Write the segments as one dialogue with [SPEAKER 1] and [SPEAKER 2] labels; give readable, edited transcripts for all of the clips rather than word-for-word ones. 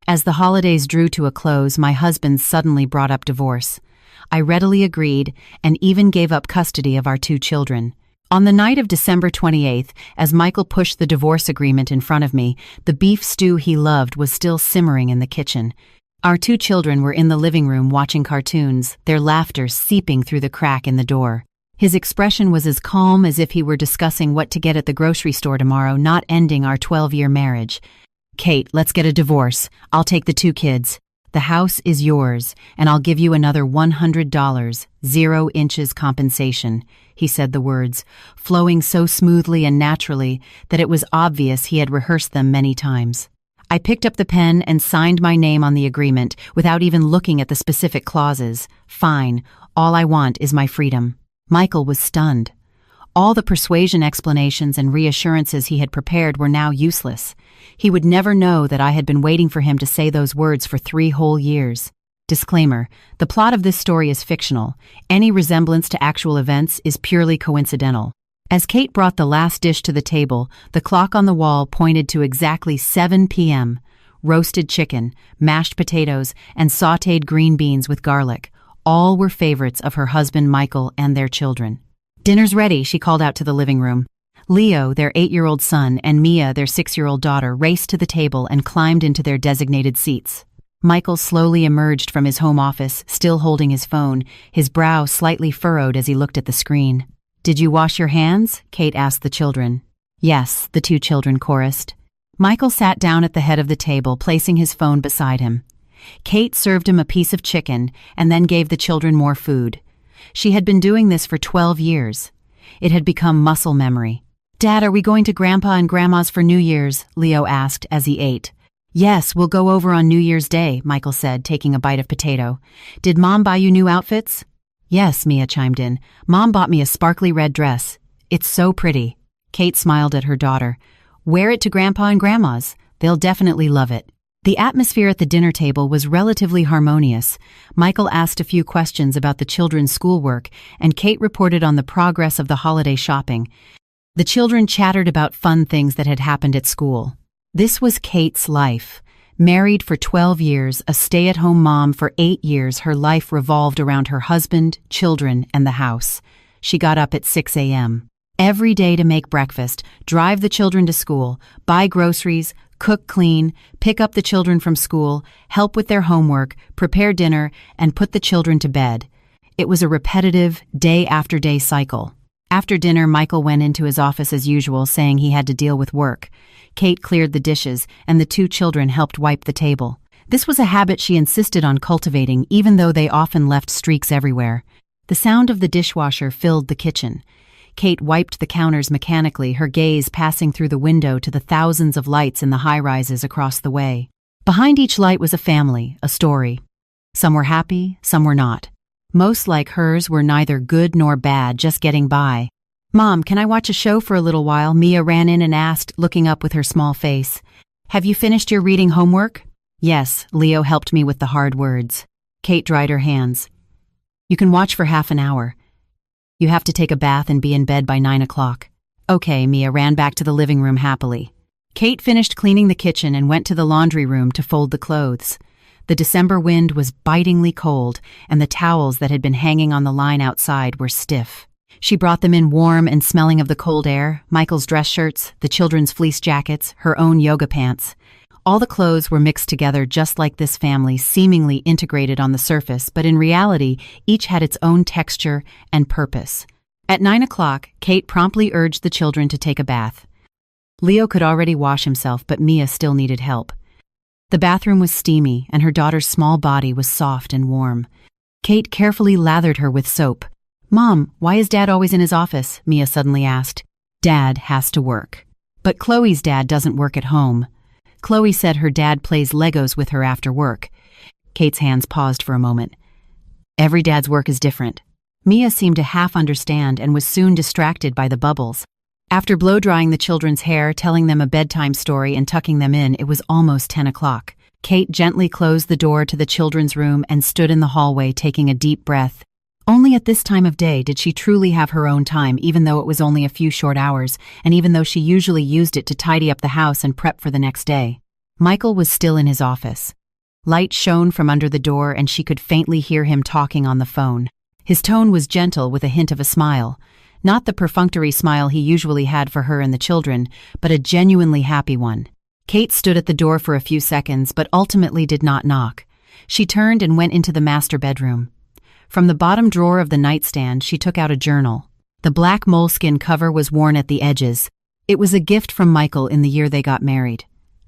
[SPEAKER 1] As the holidays drew to a close, my husband suddenly brought up divorce. I readily agreed and even gave up custody of our 2 children. On the night of December 28th, as Michael pushed the divorce agreement in front of me, the beef stew he loved was still simmering in the kitchen. Our 2 children were in the living room watching cartoons, their laughter seeping through the crack in the door. His expression was as calm as if he were discussing what to get at the grocery store tomorrow, not ending our 12-year marriage. "Kate, let's get a divorce. I'll take the 2 kids. The house is yours, and I'll give you another $100, 0 inches compensation," he said the words, flowing so smoothly and naturally that it was obvious he had rehearsed them many times. I picked up the pen and signed my name on the agreement without even looking at the specific clauses. Fine, all I want is my freedom. Michael was stunned. All the persuasion explanations and reassurances he had prepared were now useless. He would never know that I had been waiting for him to say those words for 3 whole years. Disclaimer: the plot of this story is fictional. Any resemblance to actual events is purely coincidental. As Kate brought the last dish to the table, the clock on the wall pointed to exactly 7 p.m. Roasted chicken, mashed potatoes, and sautéed green beans with garlic. All were favorites of her husband Michael and their children. "Dinner's ready," she called out to the living room. Leo, their 8-year-old son, and Mia, their 6-year-old daughter, raced to the table and climbed into their designated seats. Michael slowly emerged from his home office, still holding his phone, his brow slightly furrowed as he looked at the screen. "Did you wash your hands?" Kate asked the children. "Yes," the 2 children chorused. Michael sat down at the head of the table, placing his phone beside him. Kate served him a piece of chicken and then gave the children more food. She had been doing this for 12 years. It had become muscle memory. "Dad, are we going to Grandpa and Grandma's for New Year's?" Leo asked as he ate. "Yes, we'll go over on New Year's Day," Michael said, taking a bite of potato. "Did Mom buy you new outfits?" "Yes," Mia chimed in. "Mom bought me a sparkly red dress. It's so pretty." Kate smiled at her daughter. "Wear it to Grandpa and Grandma's. They'll definitely love it." The atmosphere at the dinner table was relatively harmonious. Michael asked a few questions about the children's schoolwork, and Kate reported on the progress of the holiday shopping. The children chattered about fun things that had happened at school. This was Kate's life. Married for 12 years, a stay-at-home mom for 8 years, her life revolved around her husband, children, and the house. She got up at 6 a.m. every day to make breakfast, drive the children to school, buy groceries, cook, clean, pick up the children from school, help with their homework, prepare dinner, and put the children to bed. It was a repetitive, day-after-day cycle. After dinner, Michael went into his office as usual, saying he had to deal with work. Kate cleared the dishes, and the 2 children helped wipe the table. This was a habit she insisted on cultivating, even though they often left streaks everywhere. The sound of the dishwasher filled the kitchen. Kate wiped the counters mechanically, her gaze passing through the window to the thousands of lights in the high-rises across the way. Behind each light was a family, a story. Some were happy, some were not. Most, like hers, were neither good nor bad, just getting by. "Mom, can I watch a show for a little while?" Mia ran in and asked, looking up with her small face. "Have you finished your reading homework?" "Yes," Leo helped me with the hard words. Kate dried her hands. "You can watch for half an hour. You have to take a bath and be in bed by 9 o'clock. "Okay," Mia ran back to the living room happily. Kate finished cleaning the kitchen and went to the laundry room to fold the clothes. The December wind was bitingly cold, and the towels that had been hanging on the line outside were stiff. She brought them in warm and smelling of the cold air, Michael's dress shirts, the children's fleece jackets, her own yoga pants. All the clothes were mixed together just like this family, seemingly integrated on the surface, but in reality, each had its own texture and purpose. At 9 o'clock, Kate promptly urged the children to take a bath. Leo could already wash himself, but Mia still needed help. The bathroom was steamy, and her daughter's small body was soft and warm. Kate carefully lathered her with soap. "Mom, why is Dad always in his office?" Mia suddenly asked. "Dad has to work. But Chloe's dad doesn't work at home. Chloe said her dad plays Legos with her after work." Kate's hands paused for a moment. "Every dad's work is different." Mia seemed to half understand and was soon distracted by the bubbles. After blow-drying the children's hair, telling them a bedtime story, and tucking them in, it was almost 10 o'clock. Kate gently closed the door to the children's room and stood in the hallway, taking a deep breath. Only at this time of day did she truly have her own time, even though it was only a few short hours, and even though she usually used it to tidy up the house and prep for the next day. Michael was still in his office. Light shone from under the door and she could faintly hear him talking on the phone. His tone was gentle with a hint of a smile. Not the perfunctory smile he usually had for her and the children, but a genuinely happy one. Kate stood at the door for a few seconds but ultimately did not knock. She turned and went into the master bedroom. From the bottom drawer of the nightstand she took out a journal. The black moleskin cover was worn at the edges. It was a gift from Michael in the year they got married.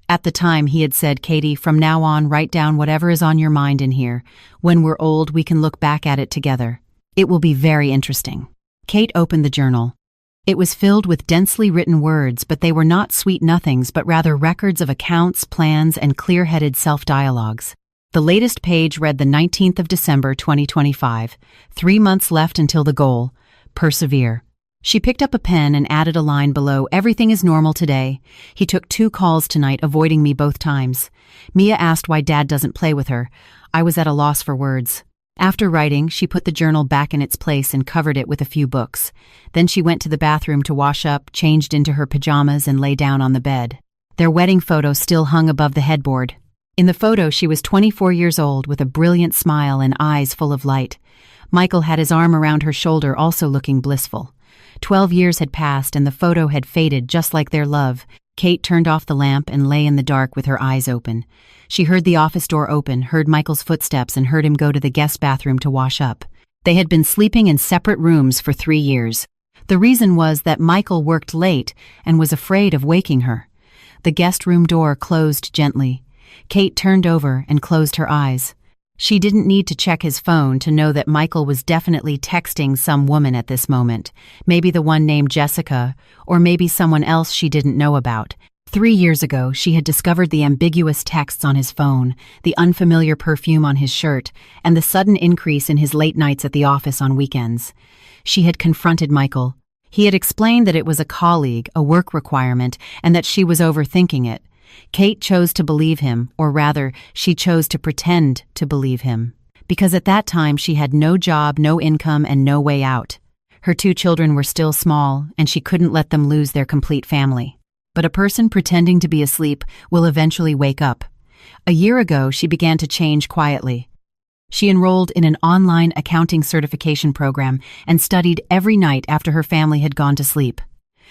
[SPEAKER 1] At the time he had said, "Katie, from now on write down whatever is on your mind in here. When we're old we can look back at it together. It will be very interesting." Kate opened the journal. It was filled with densely written words, but they were not sweet nothings but rather records of accounts, plans, and clear-headed self-dialogues. The latest page read the 19th of December 2025. 3 months left until the goal. Persevere. She picked up a pen and added a line below, "Everything is normal today. He took 2 calls tonight, avoiding me both times. Mia asked why Dad doesn't play with her. I was at a loss for words." After writing, she put the journal back in its place and covered it with a few books. Then she went to the bathroom to wash up, changed into her pajamas, and lay down on the bed. Their wedding photo still hung above the headboard. In the photo, she was 24 years old with a brilliant smile and eyes full of light. Michael had his arm around her shoulder, also looking blissful. 12 years had passed and the photo had faded just like their love. Kate turned off the lamp and lay in the dark with her eyes open. She heard the office door open, heard Michael's footsteps, and heard him go to the guest bathroom to wash up. They had been sleeping in separate rooms for 3 years. The reason was that Michael worked late and was afraid of waking her. The guest room door closed gently. Kate turned over and closed her eyes. She didn't need to check his phone to know that Michael was definitely texting some woman at this moment, maybe the one named Jessica, or maybe someone else she didn't know about. 3 years ago, she had discovered the ambiguous texts on his phone, the unfamiliar perfume on his shirt, and the sudden increase in his late nights at the office on weekends. She had confronted Michael. He had explained that it was a colleague, a work requirement, and that she was overthinking it. Kate chose to believe him, or rather, she chose to pretend to believe him. Because at that time she had no job, no income, and no way out. Her 2 children were still small, and she couldn't let them lose their complete family. But a person pretending to be asleep will eventually wake up. A year ago, she began to change quietly. She enrolled in an online accounting certification program and studied every night after her family had gone to sleep.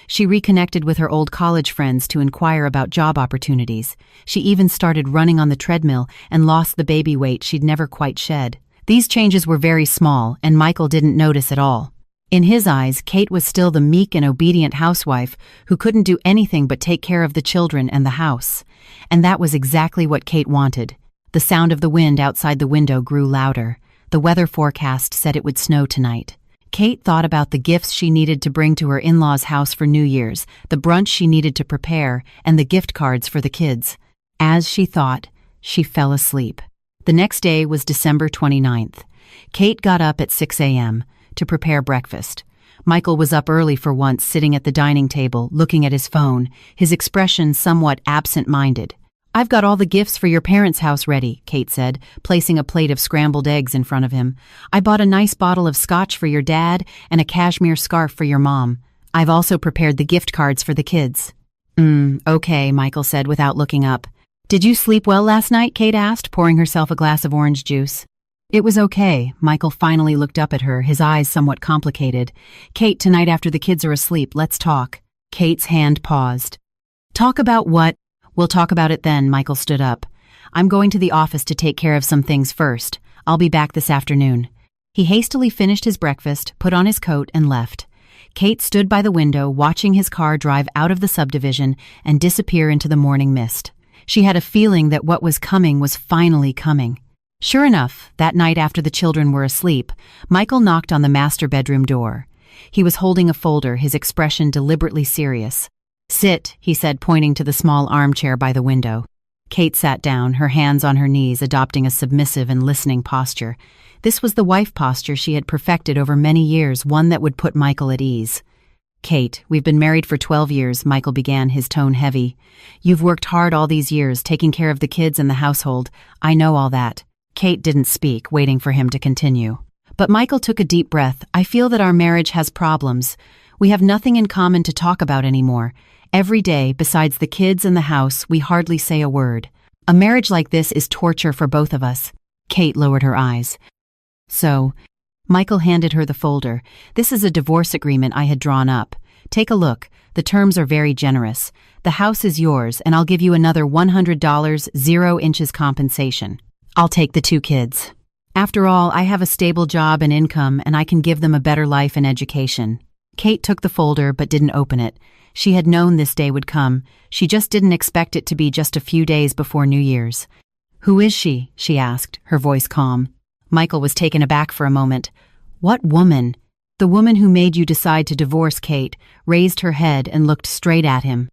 [SPEAKER 1] She reconnected with her old college friends to inquire about job opportunities. She even started running on the treadmill and lost the baby weight she'd never quite shed. These changes were very small, and Michael didn't notice at all. In his eyes, Kate was still the meek and obedient housewife who couldn't do anything but take care of the children and the house. And that was exactly what Kate wanted. The sound of the wind outside the window grew louder. The weather forecast said it would snow tonight. Kate thought about the gifts she needed to bring to her in-laws' house for New Year's, the brunch she needed to prepare, and the gift cards for the kids. As she thought, she fell asleep. The next day was December 29th. Kate got up at 6 a.m. to prepare breakfast. Michael was up early for once, sitting at the dining table, looking at his phone, his expression somewhat absent-minded. "I've got all the gifts for your parents' house ready," Kate said, placing a plate of scrambled eggs in front of him. "I bought a nice bottle of scotch for your dad and a cashmere scarf for your mom. I've also prepared the gift cards for the kids." Okay, Michael said without looking up. "Did you sleep well last night?" Kate asked, pouring herself a glass of orange juice. "It was okay." Michael finally looked up at her, his eyes somewhat complicated. "Kate, tonight after the kids are asleep, let's talk." Kate's hand paused. "Talk about what?" "We'll talk about it then." Michael stood up. "I'm going to the office to take care of some things first. I'll be back this afternoon." He hastily finished his breakfast, put on his coat, and left. Kate stood by the window, watching his car drive out of the subdivision and disappear into the morning mist. She had a feeling that what was coming was finally coming. Sure enough, that night after the children were asleep, Michael knocked on the master bedroom door. He was holding a folder, his expression deliberately serious. "Sit," he said, pointing to the small armchair by the window. Kate sat down, her hands on her knees, adopting a submissive and listening posture. This was the wife posture she had perfected over many years, one that would put Michael at ease. "Kate, we've been married for 12 years, Michael began, his tone heavy. "You've worked hard all these years, taking care of the kids and the household. I know all that." Kate didn't speak, waiting for him to continue. But Michael took a deep breath. "I feel that our marriage has problems. We have nothing in common to talk about anymore. Every day, besides the kids and the house, we hardly say a word. A marriage like this is torture for both of us." Kate lowered her eyes. "So," Michael handed her the folder. "This is a divorce agreement I had drawn up. Take a look. The terms are very generous. The house is yours, and I'll give you another $100, 0 inches compensation. I'll take the 2 kids. After all, I have a stable job and income, and I can give them a better life and education." Kate took the folder but didn't open it. She had known this day would come. She just didn't expect it to be just a few days before New Year's. "Who is she?" she asked, her voice calm. Michael was taken aback for a moment. "What woman?" "The woman who made you decide to divorce." Kate raised her head and looked straight at him.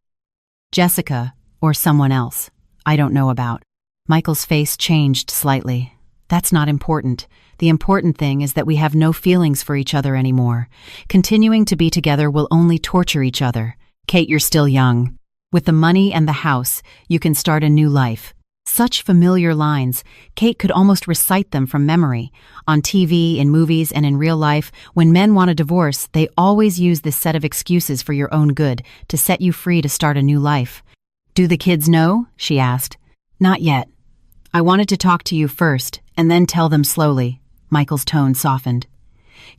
[SPEAKER 1] "Jessica, or someone else. I don't know about." Michael's face changed slightly. "That's not important. The important thing is that we have no feelings for each other anymore. Continuing to be together will only torture each other. Kate, you're still young. With the money and the house, you can start a new life." Such familiar lines, Kate could almost recite them from memory. On TV, in movies, and in real life, when men want a divorce, they always use this set of excuses for your own good, to set you free to start a new life. "Do the kids know?" she asked. "Not yet. I wanted to talk to you first, and then tell them slowly." Michael's tone softened.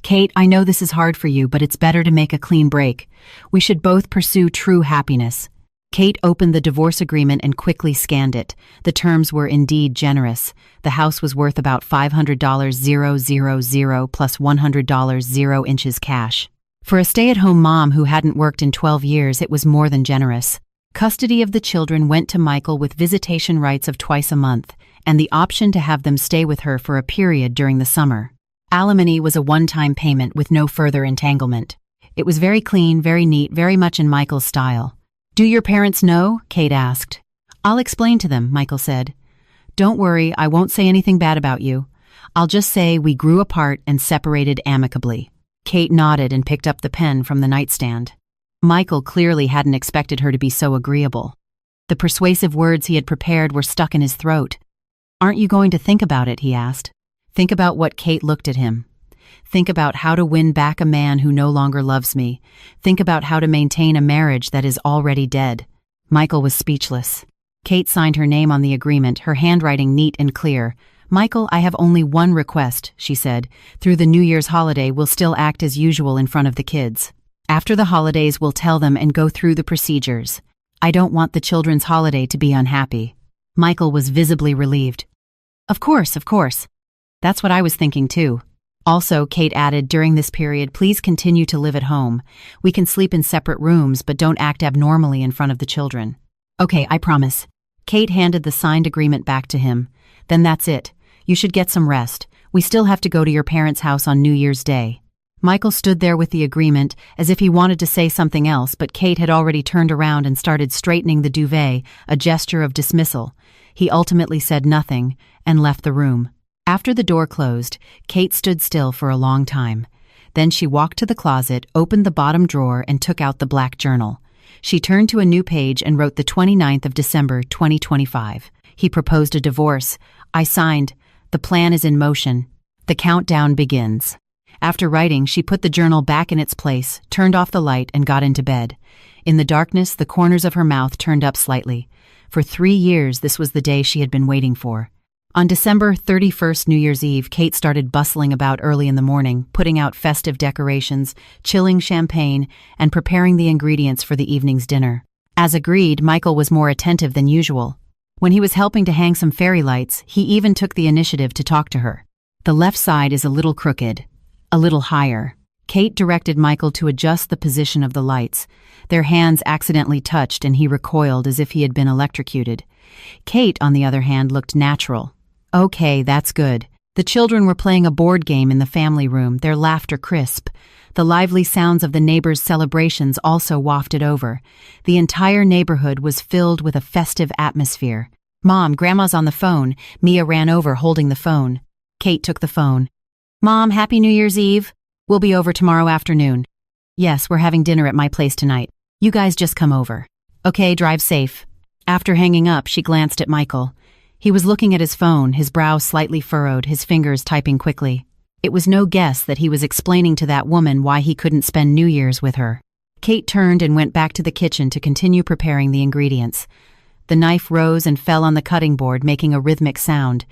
[SPEAKER 1] "Kate, I know this is hard for you, but it's better to make a clean break. We should both pursue true happiness." Kate opened the divorce agreement and quickly scanned it. The terms were indeed generous. The house was worth about $500, 000 plus $100, 0 inches cash. For a stay-at-home mom who hadn't worked in 12 years, it was more than generous. Custody of the children went to Michael with visitation rights of twice a month, and the option to have them stay with her for a period during the summer. Alimony was a one-time payment with no further entanglement. It was very clean, very neat, very much in Michael's style. "Do your parents know?" Kate asked. "I'll explain to them," Michael said. "Don't worry, I won't say anything bad about you. I'll just say we grew apart and separated amicably." Kate nodded and picked up the pen from the nightstand. Michael clearly hadn't expected her to be so agreeable. The persuasive words he had prepared were stuck in his throat. "Aren't you going to think about it?" he asked. "Think about what?" Kate looked at him. "Think about how to win back a man who no longer loves me. Think about how to maintain a marriage that is already dead." Michael was speechless. Kate signed her name on the agreement, her handwriting neat and clear. "Michael, I have only one request," she said. "Through the New Year's holiday, we'll still act as usual in front of the kids. After the holidays, we'll tell them and go through the procedures. I don't want the children's holiday to be unhappy." Michael was visibly relieved. Of course. That's what I was thinking too." "Also," Kate added, "during this period, please continue to live at home. We can sleep in separate rooms, but don't act abnormally in front of the children." "Okay, I promise." Kate handed the signed agreement back to him. "Then that's it. You should get some rest. We still have to go to your parents' house on New Year's Day." Michael stood there with the agreement, as if he wanted to say something else, but Kate had already turned around and started straightening the duvet, a gesture of dismissal. He ultimately said nothing and left the room. After the door closed, Kate stood still for a long time. Then she walked to the closet, opened the bottom drawer, and took out the black journal. She turned to a new page and wrote the 29th of December, 2025. He proposed a divorce. I signed. The plan is in motion. The countdown begins. After writing, she put the journal back in its place, turned off the light, and got into bed. In the darkness, the corners of her mouth turned up slightly. For 3 years, this was the day she had been waiting for. On December 31st, New Year's Eve, Kate started bustling about early in the morning, putting out festive decorations, chilling champagne, and preparing the ingredients for the evening's dinner. As agreed, Michael was more attentive than usual. When he was helping to hang some fairy lights, he even took the initiative to talk to her. "The left side is a little crooked. A little higher." Kate directed Michael to adjust the position of the lights. Their hands accidentally touched and he recoiled as if he had been electrocuted. Kate, on the other hand, looked natural. "Okay, that's good." The children were playing a board game in the family room, their laughter crisp. The lively sounds of the neighbors' celebrations also wafted over. The entire neighborhood was filled with a festive atmosphere. "Mom, Grandma's on the phone." Mia ran over holding the phone. Kate took the phone. "Mom, Happy New Year's Eve. We'll be over tomorrow afternoon." "Yes, we're having dinner at my place tonight. You guys just come over." "Okay, drive safe." After hanging up, she glanced at Michael. He was looking at his phone, his brow slightly furrowed, his fingers typing quickly. It was no guess that he was explaining to that woman why he couldn't spend New Year's with her. Kate turned and went back to the kitchen to continue preparing the ingredients. The knife rose and fell on the cutting board, making a rhythmic sound.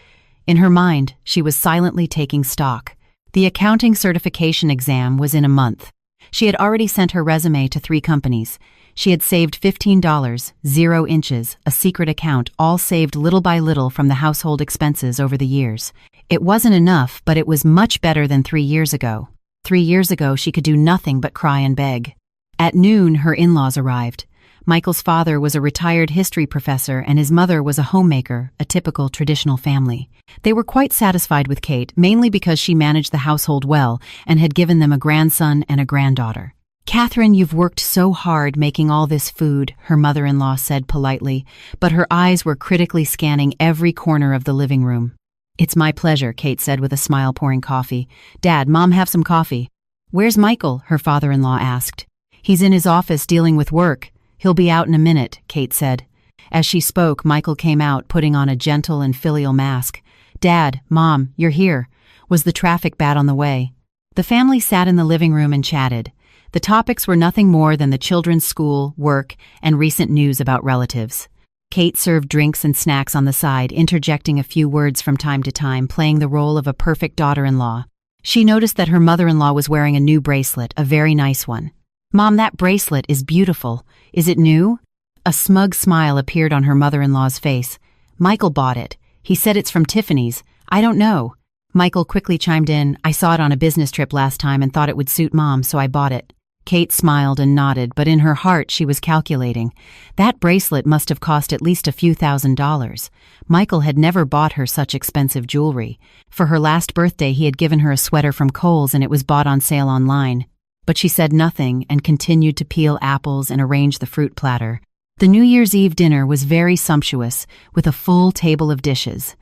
[SPEAKER 1] In her mind, she was silently taking stock. The accounting certification exam was in a month. She had already sent her resume to 3 companies. She had saved $15, 0 inches, a secret account, all saved little by little from the household expenses over the years. It wasn't enough, but it was much better than 3 years ago. 3 years ago, she could do nothing but cry and beg. At noon, her in-laws arrived. Michael's father was a retired history professor and his mother was a homemaker, a typical traditional family. They were quite satisfied with Kate, mainly because she managed the household well and had given them a grandson and a granddaughter. "Catherine, you've worked so hard making all this food," her mother-in-law said politely, but her eyes were critically scanning every corner of the living room. "It's my pleasure," Kate said with a smile, pouring coffee. "Dad, Mom, have some coffee." "Where's Michael?" her father-in-law asked. "He's in his office dealing with work. He'll be out in a minute," Kate said. As she spoke, Michael came out, putting on a gentle and filial mask. "Dad, Mom, you're here. Was the traffic bad on the way?" The family sat in the living room and chatted. The topics were nothing more than the children's school, work, and recent news about relatives. Kate served drinks and snacks on the side, interjecting a few words from time to time, playing the role of a perfect daughter-in-law. She noticed that her mother-in-law was wearing a new bracelet, a very nice one. "Mom, that bracelet is beautiful. Is it new?" A smug smile appeared on her mother-in-law's face. "Michael bought it. He said it's from Tiffany's. I don't know." Michael quickly chimed in. "I saw it on a business trip last time and thought it would suit Mom, so I bought it." Kate smiled and nodded, but in her heart she was calculating. That bracelet must have cost at least a few $1,000s. Michael had never bought her such expensive jewelry. For her last birthday he had given her a sweater from Kohl's and it was bought on sale online. But she said nothing and continued to peel apples and arrange the fruit platter. The New Year's Eve dinner was very sumptuous, with a full table of dishes.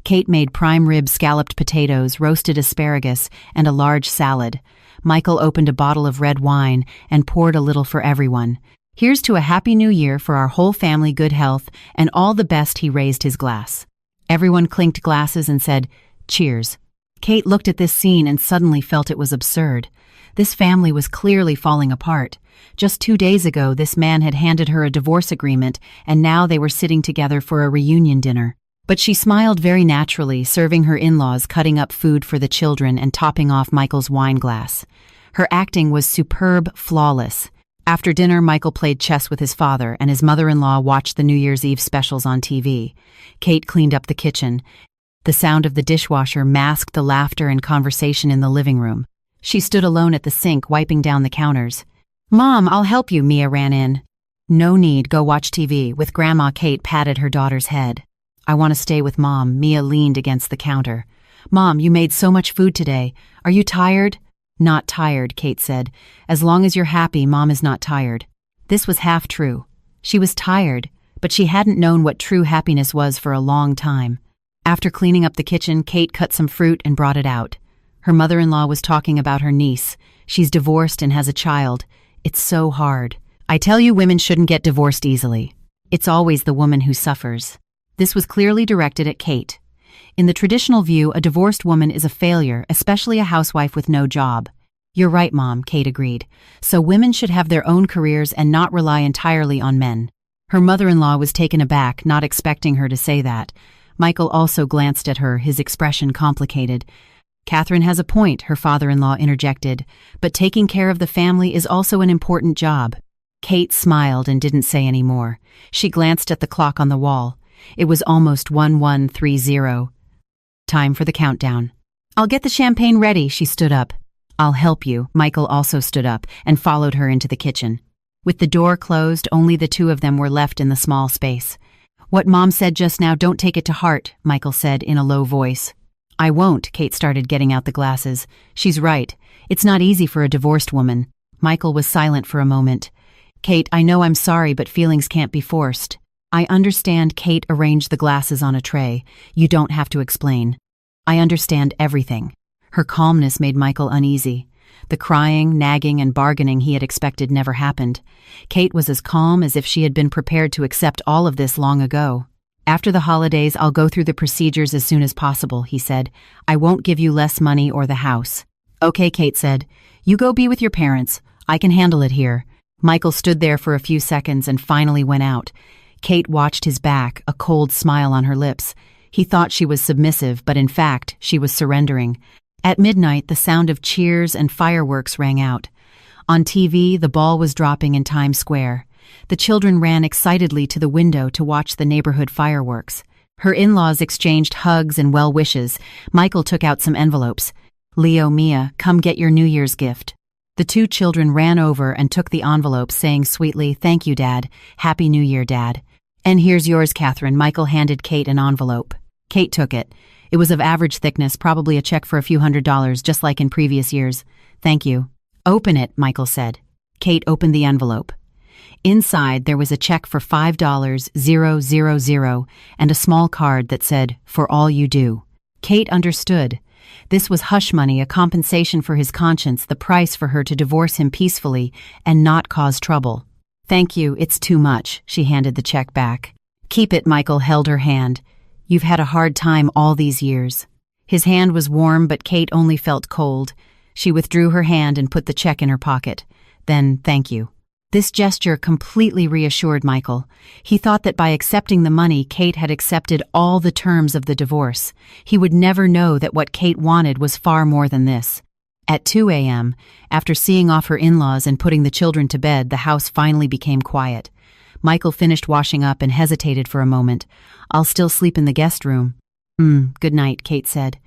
[SPEAKER 1] Kate made prime rib scalloped potatoes, roasted asparagus, and a large salad. Michael opened a bottle of red wine and poured a little for everyone. "Here's to a happy new year for our whole family, good health, and all the best." He raised his glass. Everyone clinked glasses and said, "Cheers." Kate looked at this scene and suddenly felt it was absurd. This family was clearly falling apart. Just 2 days ago, this man had handed her a divorce agreement, and now they were sitting together for a reunion dinner. But she smiled very naturally, serving her in-laws, cutting up food for the children, and topping off Michael's wine glass. Her acting was superb, flawless. After dinner, Michael played chess with his father, and his mother-in-law watched the New Year's Eve specials on TV. Kate cleaned up the kitchen. The sound of the dishwasher masked the laughter and conversation in the living room. She stood alone at the sink, wiping down the counters. "Mom, I'll help you," Mia ran in. "No need, go watch TV," with Grandma. Kate patted her daughter's head. "I want to stay with Mom." Mia leaned against the counter. "Mom, you made so much food today. Are you tired?" "Not tired," Kate said. "As long as you're happy, Mom is not tired." This was half true. She was tired, but she hadn't known what true happiness was for a long time. After cleaning up the kitchen, Kate cut some fruit and brought it out. Her mother-in-law was talking about her niece. "She's divorced and has a child. It's so hard. I tell you, women shouldn't get divorced easily. It's always the woman who suffers." This was clearly directed at Kate. In the traditional view, a divorced woman is a failure, especially a housewife with no job. "You're right, Mom," Kate agreed. "So women should have their own careers and not rely entirely on men." Her mother-in-law was taken aback, not expecting her to say that. Michael also glanced at her, his expression complicated. "Catherine has a point," her father-in-law interjected, "but taking care of the family is also an important job." Kate smiled and didn't say any more. She glanced at the clock on the wall. It was almost 11:30. Time for the countdown. "I'll get the champagne ready," she stood up. "I'll help you." Michael also stood up and followed her into the kitchen. With the door closed, only the two of them were left in the small space. "What Mom said just now, don't take it to heart," Michael said in a low voice. "I won't," Kate started getting out the glasses. "She's right. It's not easy for a divorced woman." Michael was silent for a moment. "Kate, I know I'm sorry, but feelings can't be forced." "I understand." Kate arranged the glasses on a tray. "You don't have to explain. I understand everything." Her calmness made Michael uneasy. The crying, nagging, and bargaining he had expected never happened. Kate was as calm as if she had been prepared to accept all of this long ago. "After the holidays, I'll go through the procedures as soon as possible," he said. "I won't give you less money or the house." "Okay," Kate said. "You go be with your parents. I can handle it here." Michael stood there for a few seconds and finally went out. Kate watched his back, a cold smile on her lips. He thought she was submissive, but in fact, she was surrendering. At midnight, the sound of cheers and fireworks rang out. On TV, the ball was dropping in Times Square. The children ran excitedly to the window to watch the neighborhood fireworks. Her in-laws exchanged hugs and well wishes. Michael took out some envelopes. "Leo, Mia, come get your New Year's gift." The two children ran over and took the envelopes, saying sweetly, "Thank you, Dad. Happy New Year, Dad." "And here's yours, Catherine." Michael handed Kate an envelope. Kate took it. It was of average thickness, probably a check for a few $100s, just like in previous years. "Thank you." "Open it," Michael said. Kate opened the envelope. Inside, there was a check for $5,000 and a small card that said, "For all you do." Kate understood. This was hush money, a compensation for his conscience, the price for her to divorce him peacefully and not cause trouble. "Thank you, it's too much." She handed the check back. "Keep it," Michael held her hand. "You've had a hard time all these years." His hand was warm, but Kate only felt cold. She withdrew her hand and put the check in her pocket. Then, "Thank you." This gesture completely reassured Michael. He thought that by accepting the money, Kate had accepted all the terms of the divorce. He would never know that what Kate wanted was far more than this. At 2 a.m., after seeing off her in-laws and putting the children to bed, the house finally became quiet. Michael finished washing up and hesitated for a moment. "I'll still sleep in the guest room." Good night," Kate said.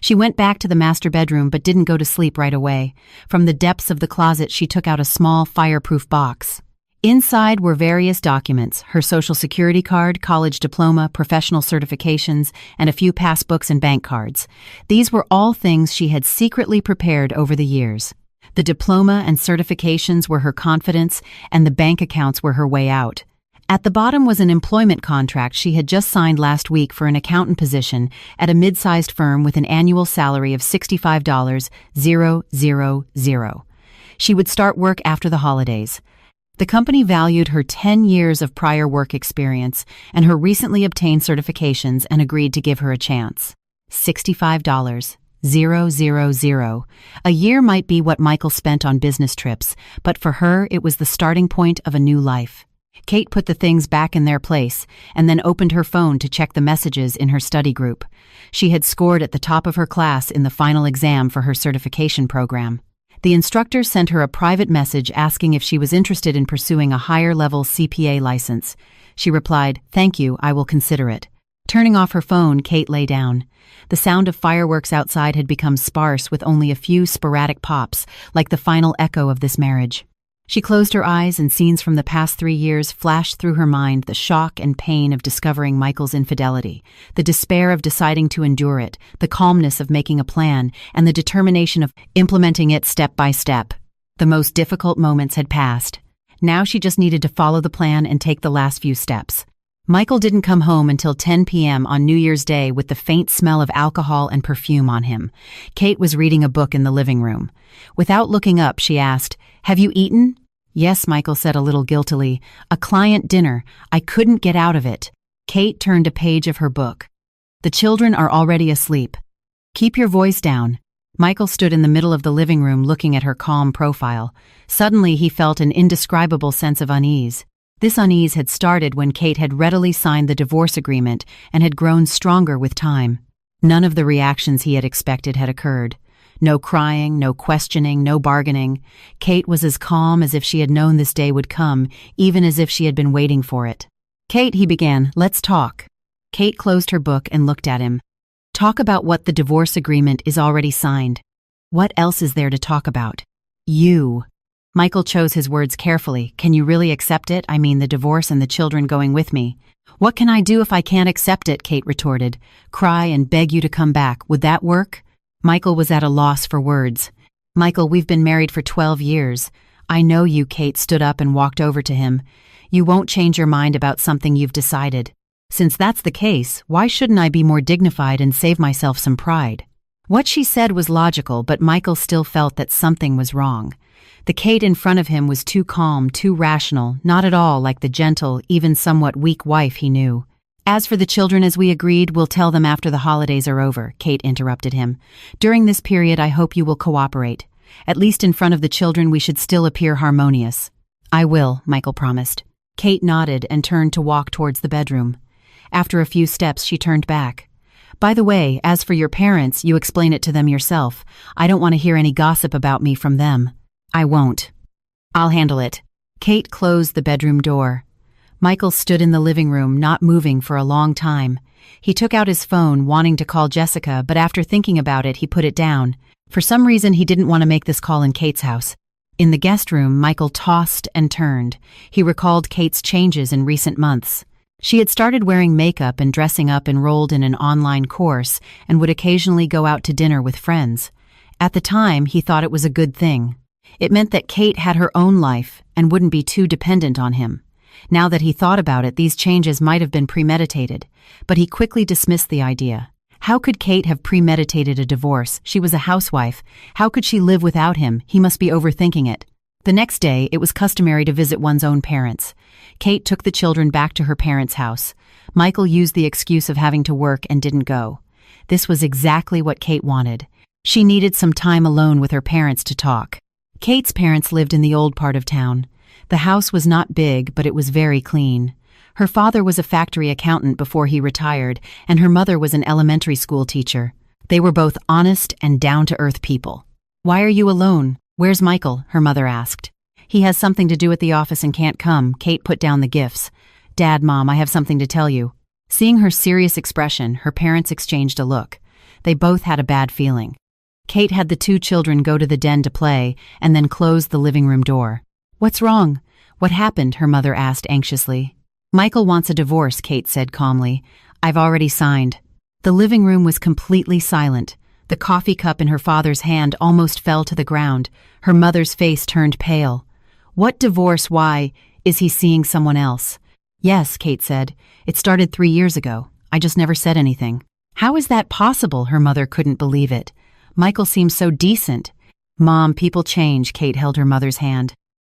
[SPEAKER 1] She went back to the master bedroom but didn't go to sleep right away. From the depths of the closet, she took out a small fireproof box. Inside were various documents: her social security card, college diploma, professional certifications, and a few passbooks and bank cards. These were all things she had secretly prepared over the years. The diploma and certifications were her confidence, and the bank accounts were her way out. At the bottom was an employment contract she had just signed last week for an accountant position at a mid-sized firm with an annual salary of $65,000. She would start work after the holidays. The company valued her 10 years of prior work experience and her recently obtained certifications and agreed to give her a chance. $65,000. A year might be what Michael spent on business trips, but for her it was the starting point of a new life. Kate put the things back in their place and then opened her phone to check the messages in her study group. She had scored at the top of her class in the final exam for her certification program. The instructor sent her a private message asking if she was interested in pursuing a higher-level CPA license. She replied, "Thank you, I will consider it." Turning off her phone, Kate lay down. The sound of fireworks outside had become sparse with only a few sporadic pops, like the final echo of this marriage. She closed her eyes and scenes from the past 3 years flashed through her mind: the shock and pain of discovering Michael's infidelity, the despair of deciding to endure it, the calmness of making a plan, and the determination of implementing it step by step. The most difficult moments had passed. Now she just needed to follow the plan and take the last few steps. Michael didn't come home until 10 p.m. on New Year's Day with the faint smell of alcohol and perfume on him. Kate was reading a book in the living room. Without looking up, she asked, "Have you eaten?" "Yes," Michael said a little guiltily. "A client dinner. I couldn't get out of it." Kate turned a page of her book. "The children are already asleep. Keep your voice down." Michael stood in the middle of the living room looking at her calm profile. Suddenly he felt an indescribable sense of unease. This unease had started when Kate had readily signed the divorce agreement and had grown stronger with time. None of the reactions he had expected had occurred. No crying, no questioning, no bargaining. Kate was as calm as if she had known this day would come, even as if she had been waiting for it. "Kate," he began, "let's talk." Kate closed her book and looked at him. "Talk about what the divorce agreement is already signed. What else is there to talk about?" "You." Michael chose his words carefully. "Can you really accept it? I mean, the divorce and the children going with me." "What can I do if I can't accept it?" Kate retorted. "Cry and beg you to come back. Would that work?" Michael was at a loss for words. "Michael, we've been married for 12 years. I know you." Kate stood up and walked over to him. "You won't change your mind about something you've decided. Since that's the case, why shouldn't I be more dignified and save myself some pride?" What she said was logical, but Michael still felt that something was wrong. The Kate in front of him was too calm, too rational, not at all like the gentle, even somewhat weak wife he knew. "As for the children, as we agreed, we'll tell them after the holidays are over," Kate interrupted him. "During this period, I hope you will cooperate. At least in front of the children, we should still appear harmonious." I will, Michael promised. Kate nodded and turned to walk towards the bedroom. After a few steps, she turned back. By the way, as for your parents, you explain it to them yourself. I don't want to hear any gossip about me from them. I won't. I'll handle it. Kate closed the bedroom door. Michael stood in the living room, not moving for a long time. He took out his phone, wanting to call Jessica, but after thinking about it, he put it down. For some reason, he didn't want to make this call in Kate's house. In the guest room, Michael tossed and turned. He recalled Kate's changes in recent months. She had started wearing makeup and dressing up, enrolled in an online course, and would occasionally go out to dinner with friends. At the time, he thought it was a good thing. It meant that Kate had her own life and wouldn't be too dependent on him. Now that he thought about it, these changes might have been premeditated, but he quickly dismissed the idea. How could Kate have premeditated a divorce? She was a housewife. How could she live without him? He must be overthinking it. The next day, it was customary to visit one's own parents. Kate took the children back to her parents' house. Michael used the excuse of having to work and didn't go. This was exactly what Kate wanted. She needed some time alone with her parents to talk. Kate's parents lived in the old part of town. The house was not big, but it was very clean. Her father was a factory accountant before he retired, and her mother was an elementary school teacher. They were both honest and down-to-earth people. "Why are you alone? Where's Michael?" her mother asked. "He has something to do at the office and can't come." Kate put down the gifts. "Dad, Mom, I have something to tell you." Seeing her serious expression, her parents exchanged a look. They both had a bad feeling. Kate had the two children go to the den to play and then closed the living room door. "What's wrong? What happened?" her mother asked anxiously. "Michael wants a divorce," Kate said calmly. "I've already signed." The living room was completely silent. The coffee cup in her father's hand almost fell to the ground. Her mother's face turned pale. "What divorce? Why? Is he seeing someone else?" "Yes," Kate said. "It started 3 years ago. I just never said anything." "How is that possible?" Her mother couldn't believe it. "Michael seems so decent." "Mom, people change." Kate held her mother's hand.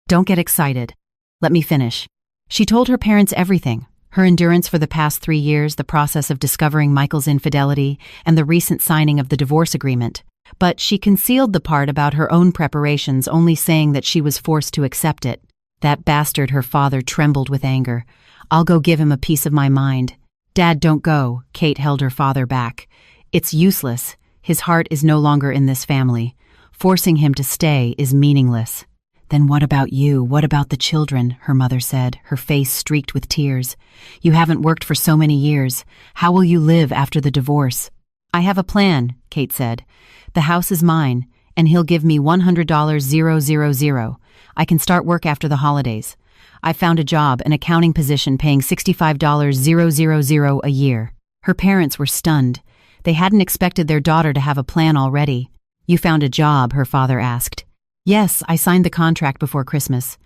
[SPEAKER 1] "Don't get excited. Let me finish." She told her parents everything: her endurance for the past 3 years, the process of discovering Michael's infidelity, and the recent signing of the divorce agreement. But she concealed the part about her own preparations, only saying that she was forced to accept it. "That bastard," her father trembled with anger. "I'll go give him a piece of my mind." "Dad, don't go." Kate held her father back. "It's useless. His heart is no longer in this family. Forcing him to stay is meaningless." "Then what about you? What about the children?" her mother said, her face streaked with tears. "You haven't worked for so many years. How will you live after the divorce?" "I have a plan," Kate said. "The house is mine, and he'll give me $100,000. I can start work after the holidays. I found a job, an accounting position paying $65,000 a year." Her parents were stunned. They hadn't expected their daughter to have a plan already. "You found a job?" her father asked. "Yes, I signed the contract before Christmas."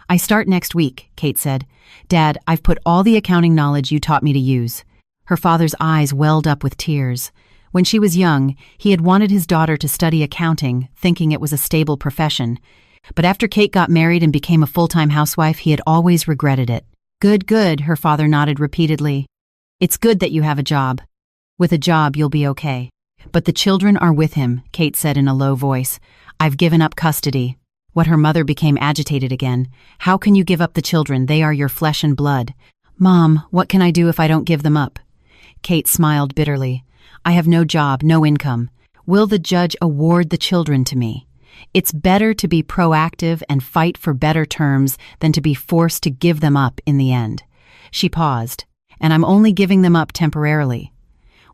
[SPEAKER 1] "I start next week," Kate said. "Dad, I've put all the accounting knowledge you taught me to use." Her father's eyes welled up with tears. When she was young, he had wanted his daughter to study accounting, thinking it was a stable profession. But after Kate got married and became a full-time housewife, he had always regretted it. "Good, good," her father nodded repeatedly. "It's good that you have a job. With a job, you'll be okay." "But the children are with him," Kate said in a low voice. "I've given up custody." What her mother became agitated again. "How can you give up the children? They are your flesh and blood." "Mom, what can I do if I don't give them up?" Kate smiled bitterly. "I have no job, no income. Will the judge award the children to me? It's better to be proactive and fight for better terms than to be forced to give them up in the end." She paused. "And I'm only giving them up temporarily.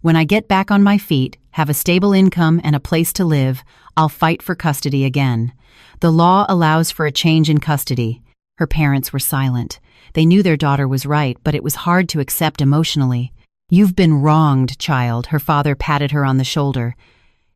[SPEAKER 1] When I get back on my feet, have a stable income and a place to live, I'll fight for custody again. The law allows for a change in custody." Her parents were silent. They knew their daughter was right, but it was hard to accept emotionally. "You've been wronged, child," her father patted her on the shoulder.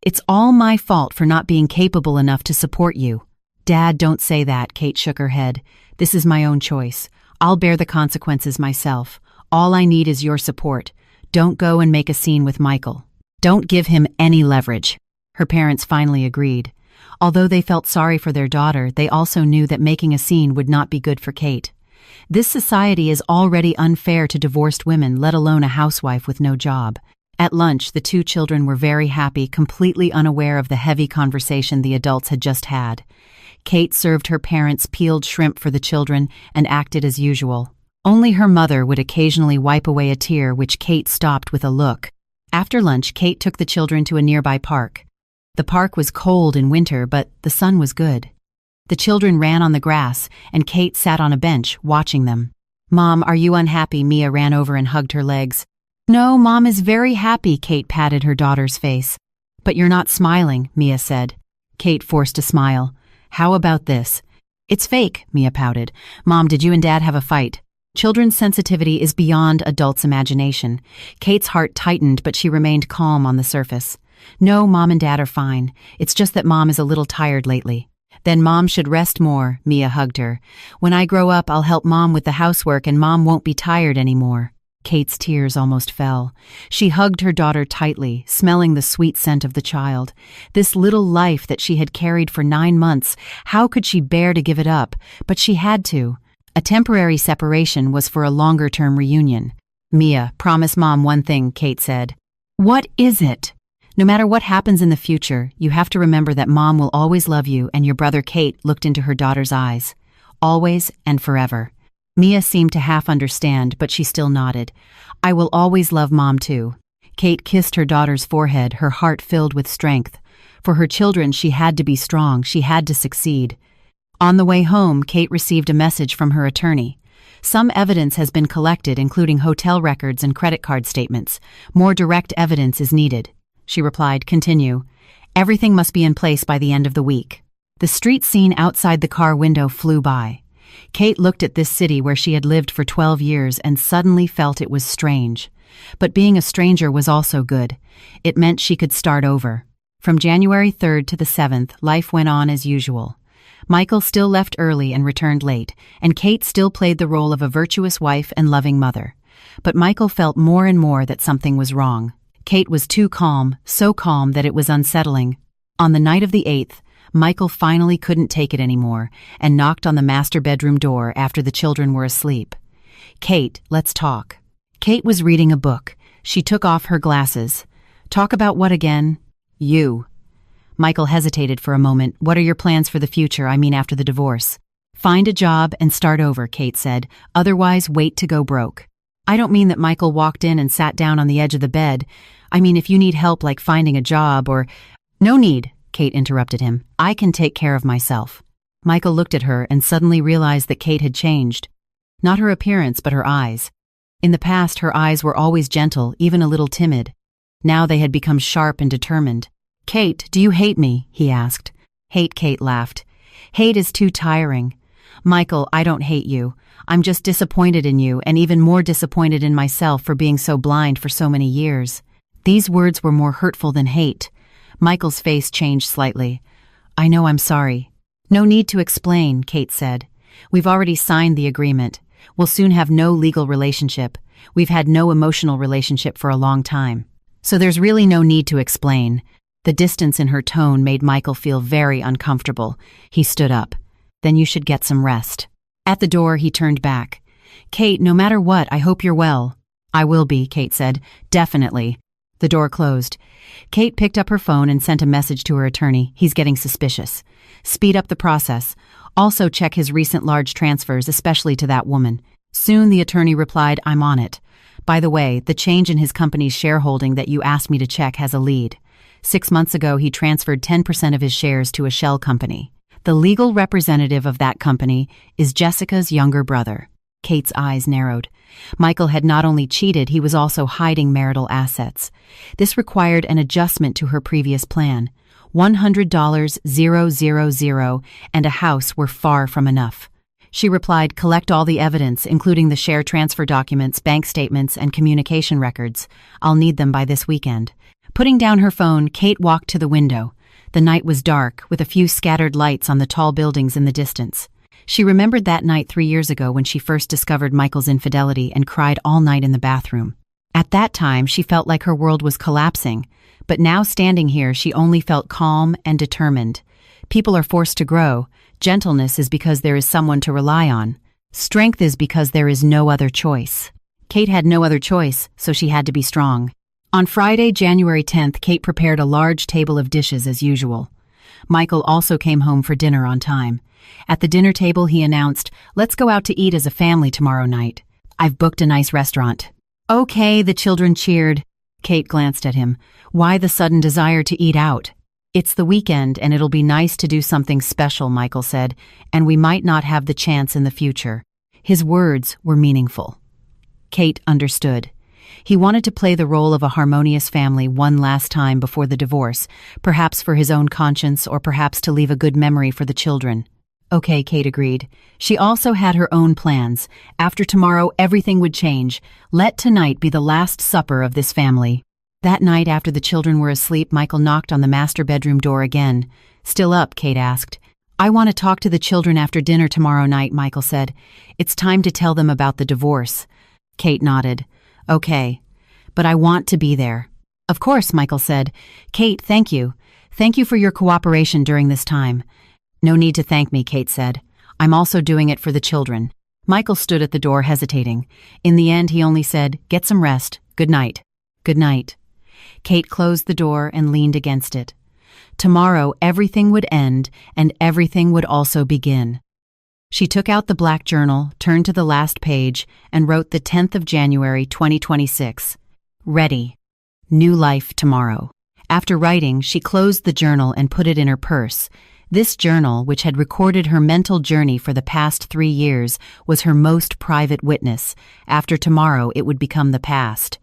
[SPEAKER 1] "It's all my fault for not being capable enough to support you." "Dad, don't say that," Kate shook her head. "This is my own choice. I'll bear the consequences myself. All I need is your support. Don't go and make a scene with Michael. Don't give him any leverage." Her parents finally agreed. Although they felt sorry for their daughter, they also knew that making a scene would not be good for Kate. This society is already unfair to divorced women, let alone a housewife with no job. At lunch, the two children were very happy, completely unaware of the heavy conversation the adults had just had. Kate served her parents peeled shrimp for the children and acted as usual. Only her mother would occasionally wipe away a tear, which Kate stopped with a look. After lunch, Kate took the children to a nearby park. The park was cold in winter, but the sun was good. The children ran on the grass, and Kate sat on a bench, watching them. "Mom, are you unhappy?" Mia ran over and hugged her legs. "No, Mom is very happy," Kate patted her daughter's face. "But you're not smiling," Mia said. Kate forced a smile. "How about this?" "It's fake," Mia pouted. "Mom, did you and Dad have a fight?" Children's sensitivity is beyond adults' imagination. Kate's heart tightened, but she remained calm on the surface. "No, Mom and Dad are fine. It's just that Mom is a little tired lately." "Then Mom should rest more," Mia hugged her. "When I grow up, I'll help Mom with the housework and Mom won't be tired anymore." Kate's tears almost fell. She hugged her daughter tightly, smelling the sweet scent of the child. This little life that she had carried for 9 months, how could she bear to give it up? But she had to. A temporary separation was for a longer-term reunion. "Mia, promise Mom one thing," Kate said. "What is it?" "No matter what happens in the future, you have to remember that Mom will always love you," and your brother Kate looked into her daughter's eyes. "Always and forever." Mia seemed to half understand, but she still nodded. "I will always love Mom too." Kate kissed her daughter's forehead, her heart filled with strength. For her children, she had to be strong, she had to succeed. On the way home, Kate received a message from her attorney. "Some evidence has been collected, including hotel records and credit card statements. More direct evidence is needed." She replied, "Continue. Everything must be in place by the end of the week." The street scene outside the car window flew by. Kate looked at this city where she had lived for 12 years and suddenly felt it was strange. But being a stranger was also good. It meant she could start over. From January 3rd to the 7th, life went on as usual. Michael still left early and returned late, and Kate still played the role of a virtuous wife and loving mother. But Michael felt more and more that something was wrong. Kate was too calm, so calm that it was unsettling. On the night of the 8th, Michael finally couldn't take it anymore and knocked on the master bedroom door after the children were asleep. "Kate, let's talk." Kate was reading a book. She took off her glasses. "Talk about what again?" "You." Michael hesitated for a moment. "What are your plans for the future, I mean after the divorce?" "Find a job and start over," Kate said. "Otherwise, wait to go broke." "I don't mean that." Michael walked in and sat down on the edge of the bed. "I mean if you need help like finding a job or—" "No need," Kate interrupted him. "I can take care of myself." Michael looked at her and suddenly realized that Kate had changed. Not her appearance, but her eyes. In the past, her eyes were always gentle, even a little timid. Now they had become sharp and determined. "Kate, do you hate me?" he asked. "Hate?" Kate laughed. "Hate is too tiring." "Michael, I don't hate you. I'm just disappointed in you and even more disappointed in myself for being so blind for so many years." These words were more hurtful than hate. Michael's face changed slightly. "I know, I'm sorry." "No need to explain," Kate said. "We've already signed the agreement. We'll soon have no legal relationship. We've had no emotional relationship for a long time. So there's really no need to explain." The distance in her tone made Michael feel very uncomfortable. He stood up. "Then you should get some rest." At the door, he turned back. "Kate, no matter what, I hope you're well." "I will be," Kate said. "Definitely." The door closed. Kate picked up her phone and sent a message to her attorney. "He's getting suspicious. Speed up the process. Also check his recent large transfers, especially to that woman." Soon the attorney replied, "I'm on it. By the way, the change in his company's shareholding that you asked me to check has a lead. 6 months ago, he transferred 10% of his shares to a shell company. The legal representative of that company is Jessica's younger brother." Kate's eyes narrowed. Michael had not only cheated, he was also hiding marital assets. This required an adjustment to her previous plan. $100,000 and a house were far from enough. She replied, "Collect all the evidence, including the share transfer documents, bank statements, and communication records. I'll need them by this weekend." Putting down her phone, Kate walked to the window. The night was dark, with a few scattered lights on the tall buildings in the distance. She remembered that night 3 years ago when she first discovered Michael's infidelity and cried all night in the bathroom. At that time, she felt like her world was collapsing, but now standing here, she only felt calm and determined. People are forced to grow. Gentleness is because there is someone to rely on. Strength is because there is no other choice. Kate had no other choice, so she had to be strong. On Friday, January 10th, Kate prepared a large table of dishes as usual. Michael also came home for dinner on time. At the dinner table, he announced, "Let's go out to eat as a family tomorrow night. I've booked a nice restaurant." "Okay," the children cheered. Kate glanced at him. Why the sudden desire to eat out? "It's the weekend and it'll be nice to do something special," Michael said, "and we might not have the chance in the future." His words were meaningful. Kate understood. He wanted to play the role of a harmonious family one last time before the divorce, perhaps for his own conscience or perhaps to leave a good memory for the children. Okay, Kate agreed. She also had her own plans. After tomorrow, everything would change. Let tonight be the last supper of this family. That night, after the children were asleep, Michael knocked on the master bedroom door again. "Still up?" Kate asked. "I want to talk to the children after dinner tomorrow night," Michael said. "It's time to tell them about the divorce." Kate nodded. "Okay, but I want to be there." "Of course," Michael said. "Kate, thank you. Thank you for your cooperation during this time." "No need to thank me," Kate said. "I'm also doing it for the children." Michael stood at the door hesitating. In the end, he only said, "Get some rest. Good night." "Good night." Kate closed the door and leaned against it. Tomorrow, everything would end, and everything would also begin. She took out the black journal, turned to the last page, and wrote the 10th of January, 2026. Ready. New life tomorrow. After writing, she closed the journal and put it in her purse. This journal, which had recorded her mental journey for the past 3 years, was her most private witness. After tomorrow, it would become the past.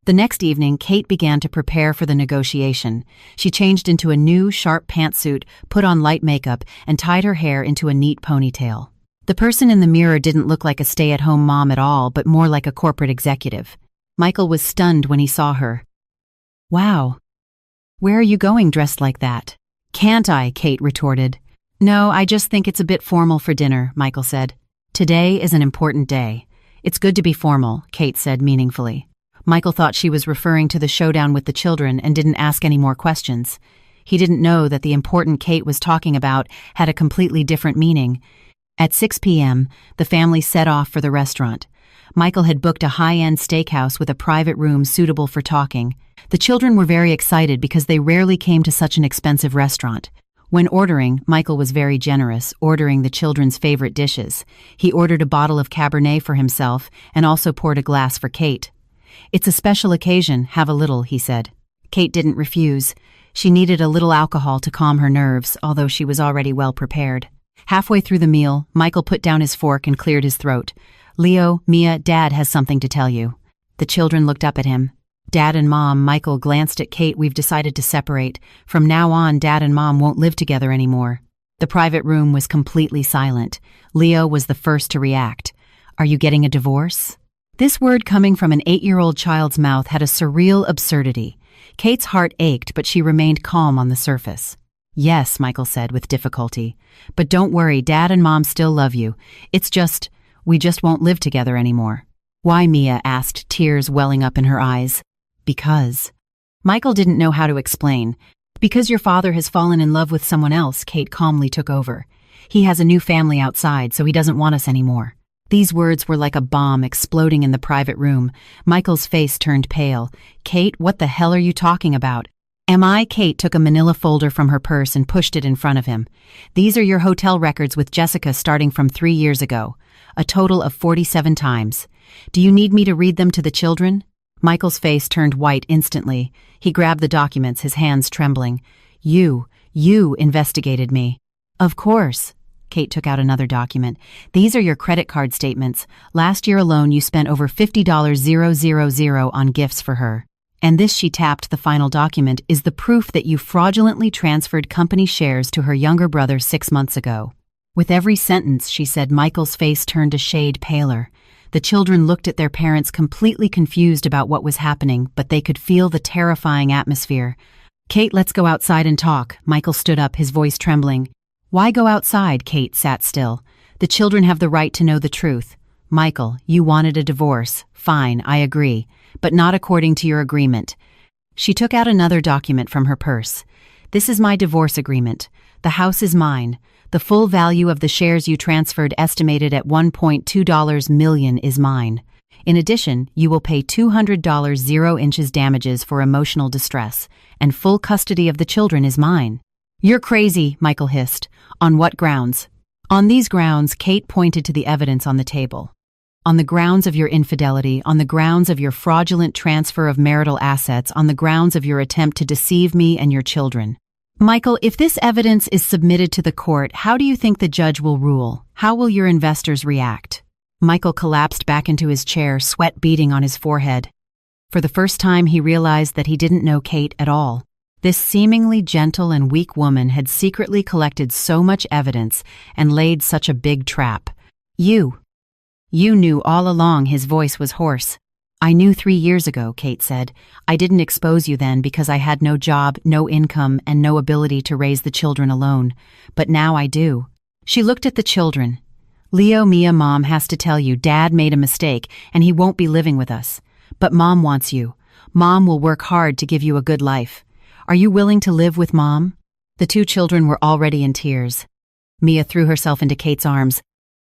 [SPEAKER 1] The next evening, Kate began to prepare for the negotiation. She changed into a new, sharp pantsuit, put on light makeup, and tied her hair into a neat ponytail. The person in the mirror didn't look like a stay-at-home mom at all, but more like a corporate executive. Michael was stunned when he saw her. "Wow. Where are you going dressed like that?" "Can't I?" Kate retorted. "No, I just think it's a bit formal for dinner," Michael said. "Today is an important day. It's good to be formal," Kate said meaningfully. Michael thought she was referring to the showdown with the children and didn't ask any more questions. He didn't know that the important Kate was talking about had a completely different meaning. At 6 p.m., the family set off for the restaurant. Michael had booked a high-end steakhouse with a private room suitable for talking. The children were very excited because they rarely came to such an expensive restaurant. When ordering, Michael was very generous, ordering the children's favorite dishes. He ordered a bottle of Cabernet for himself and also poured a glass for Kate. "It's a special occasion, have a little," he said. Kate didn't refuse. She needed a little alcohol to calm her nerves, although she was already well prepared. Halfway through the meal, Michael put down his fork and cleared his throat. "Leo, Mia, Dad has something to tell you." The children looked up at him. "Dad and Mom," Michael glanced at Kate, "we've decided to separate. From now on, Dad and Mom won't live together anymore." The private room was completely silent. Leo was the first to react. "Are you getting a divorce?" This word coming from an 8-year-old child's mouth had a surreal absurdity. Kate's heart ached, but she remained calm on the surface. "Yes," Michael said with difficulty. "But don't worry, Dad and Mom still love you. We just won't live together anymore." "Why?" Mia asked, tears welling up in her eyes. "Because." Michael didn't know how to explain. "Because your father has fallen in love with someone else," Kate calmly took over. "He has a new family outside, so he doesn't want us anymore." These words were like a bomb exploding in the private room. Michael's face turned pale. "Kate, what the hell are you talking about?" "Am I?" Kate took a manila folder from her purse and pushed it in front of him. "These are your hotel records with Jessica starting from 3 years ago. A total of 47 times. Do you need me to read them to the children?" Michael's face turned white instantly. He grabbed the documents, his hands trembling. You investigated me." "Of course." Kate took out another document. "These are your credit card statements. Last year alone, you spent over $50,000 on gifts for her. And this," she tapped the final document, "is the proof that you fraudulently transferred company shares to her younger brother 6 months ago." With every sentence, she said, Michael's face turned a shade paler. The children looked at their parents completely confused about what was happening, but they could feel the terrifying atmosphere. "Kate, let's go outside and talk." Michael stood up, his voice trembling. "Why go outside?" Kate sat still. "The children have the right to know the truth." "Michael, you wanted a divorce. Fine, I agree, but not according to your agreement." She took out another document from her purse. "This is my divorce agreement. The house is mine. The full value of the shares you transferred, estimated at $1.2 million, is mine. In addition, you will pay $200 0 inches damages for emotional distress, and full custody of the children is mine." "You're crazy," Michael hissed. "On what grounds?" "On these grounds," Kate pointed to the evidence on the table. "On the grounds of your infidelity, on the grounds of your fraudulent transfer of marital assets, on the grounds of your attempt to deceive me and your children." "Michael, if this evidence is submitted to the court, how do you think the judge will rule? How will your investors react?" Michael collapsed back into his chair, sweat beading on his forehead. For the first time, he realized that he didn't know Kate at all. This seemingly gentle and weak woman had secretly collected so much evidence and laid such a big trap. You knew all along." His voice was hoarse. "I knew 3 years ago," Kate said. "I didn't expose you then because I had no job, no income, and no ability to raise the children alone. But now I do." She looked at the children. "Leo, Mia, Mom has to tell you, Dad made a mistake and he won't be living with us. But Mom wants you. Mom will work hard to give you a good life. Are you willing to live with Mom?" The 2 children were already in tears. Mia threw herself into Kate's arms.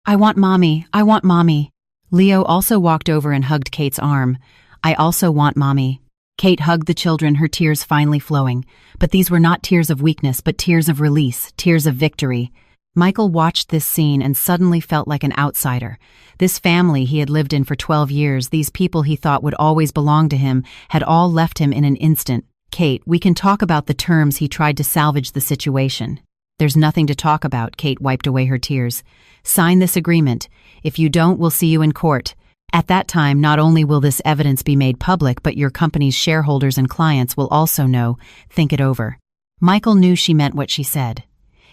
[SPEAKER 1] "I want Mommy. I want Mommy." Leo also walked over and hugged Kate's arm. "I also want Mommy." Kate hugged the children, her tears finally flowing. But these were not tears of weakness, but tears of release, tears of victory. Michael watched this scene and suddenly felt like an outsider. This family he had lived in for 12 years, these people he thought would always belong to him, had all left him in an instant. "Kate, we can talk about the terms." He tried to salvage the situation. "There's nothing to talk about." Kate wiped away her tears. "Sign this agreement. If you don't, we'll see you in court. At that time, not only will this evidence be made public, but your company's shareholders and clients will also know. Think it over." Michael knew she meant what she said.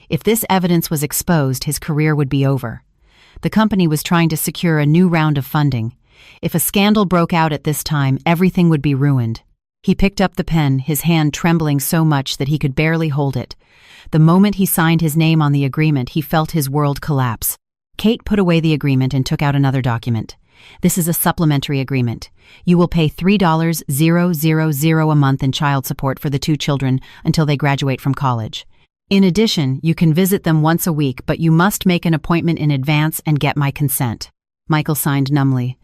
[SPEAKER 1] If this evidence was exposed, his career would be over. The company was trying to secure a new round of funding. If a scandal broke out at this time, everything would be ruined. He picked up the pen, his hand trembling so much that he could barely hold it. The moment he signed his name on the agreement, he felt his world collapse. Kate put away the agreement and took out another document. "This is a supplementary agreement. You will pay $3,000 a month in child support for the 2 children until they graduate from college. In addition, you can visit them once a week, but you must make an appointment in advance and get my consent." Michael signed numbly.